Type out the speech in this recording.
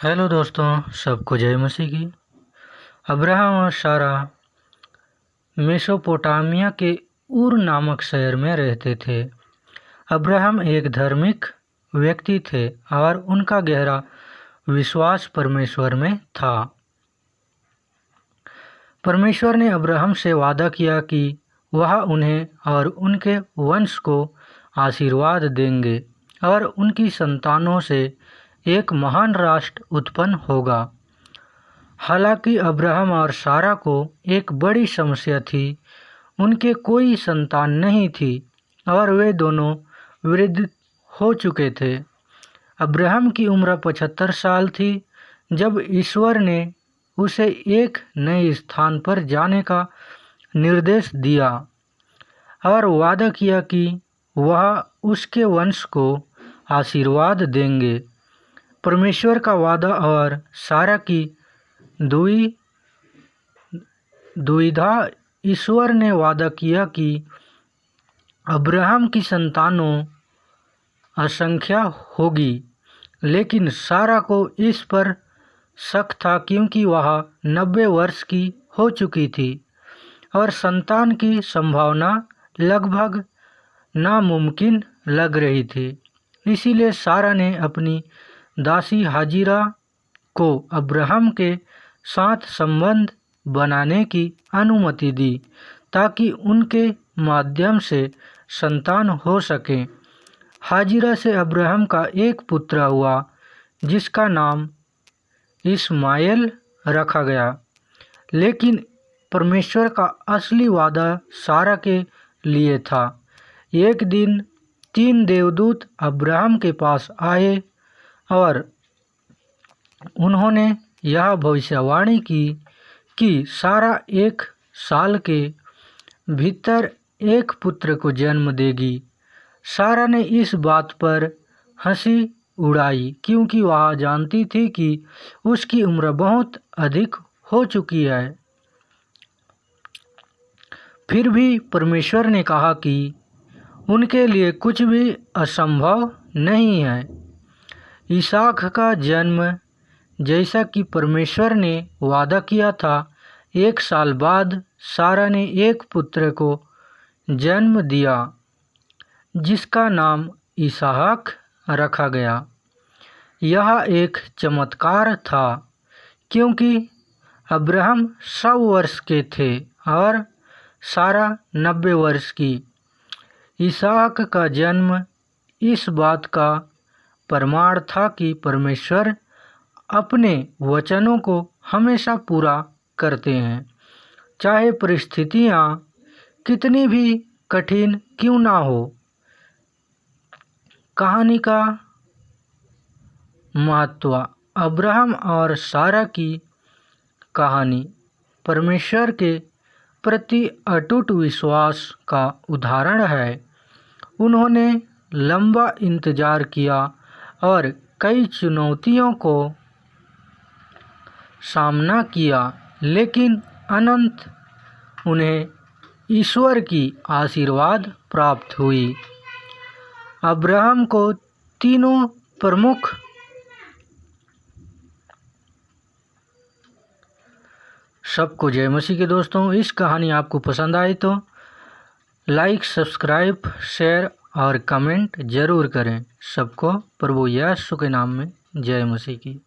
Hello दोस्तों, सबको जय मसीह की। अब्राहम और सारा मेसोपोटामिया के ऊर नामक शहर में रहते थे। अब्राहम एक धार्मिक व्यक्ति थे और उनका गहरा विश्वास परमेश्वर में था। परमेश्वर ने अब्राहम से वादा किया कि वह उन्हें और उनके वंश को आशीर्वाद देंगे और उनकी संतानों से एक महान राष्ट्र उत्पन्न होगा। हालांकि अब्राहम और सारा को एक बड़ी समस्या थी। उनके कोई संतान नहीं थी और वे दोनों वृद्ध हो चुके थे। अब्राहम की उम्र 75 साल थी जब ईश्वर ने उसे एक नए स्थान पर जाने का निर्देश दिया और वादा किया कि वह उसके वंश को आशीर्वाद देंगे। परमेश्वर का वादा और सारा की दुविधा। ईश्वर ने वादा किया कि अब्राहम की संतानों असंख्य होगी, लेकिन सारा को इस पर शक था क्योंकि वह 90 वर्ष की हो चुकी थी और संतान की संभावना लगभग नामुमकिन लग रही थी। इसीलिए सारा ने अपनी दासी हाजिरा को अब्राहम के साथ संबंध बनाने की अनुमति दी ताकि उनके माध्यम से संतान हो सके। हाजिरा से अब्राहम का एक पुत्र हुआ जिसका नाम इस्माइल रखा गया। लेकिन परमेश्वर का असली वादा सारा के लिए था। एक दिन 3 देवदूत अब्राहम के पास आए और उन्होंने यह भविष्यवाणी की कि सारा 1 साल के भीतर एक पुत्र को जन्म देगी। सारा ने इस बात पर हंसी उड़ाई क्योंकि वह जानती थी कि उसकी उम्र बहुत अधिक हो चुकी है। फिर भी परमेश्वर ने कहा कि उनके लिए कुछ भी असंभव नहीं है। इसहाक का जन्म, जैसा कि परमेश्वर ने वादा किया था, 1 साल बाद सारा ने एक पुत्र को जन्म दिया जिसका नाम इसहाक रखा गया। यह एक चमत्कार था क्योंकि अब्राहम 100 वर्ष के थे और सारा 90 वर्ष की। इसहाक का जन्म इस बात का प्रमाण था कि परमेश्वर अपने वचनों को हमेशा पूरा करते हैं, चाहे परिस्थितियां कितनी भी कठिन क्यों ना हो। कहानी का महत्व। अब्राहम और सारा की कहानी परमेश्वर के प्रति अटूट विश्वास का उदाहरण है। उन्होंने लंबा इंतजार किया और कई चुनौतियों को सामना किया, लेकिन अनंत उन्हें ईश्वर की आशीर्वाद प्राप्त हुई। अब्राहम को तीनों प्रमुख सबको जय मसीह के। दोस्तों, इस कहानी आपको पसंद आई तो लाइक, सब्सक्राइब, शेयर और कमेंट ज़रूर करें। सबको प्रभु यीशु के नाम में जय मसीह की।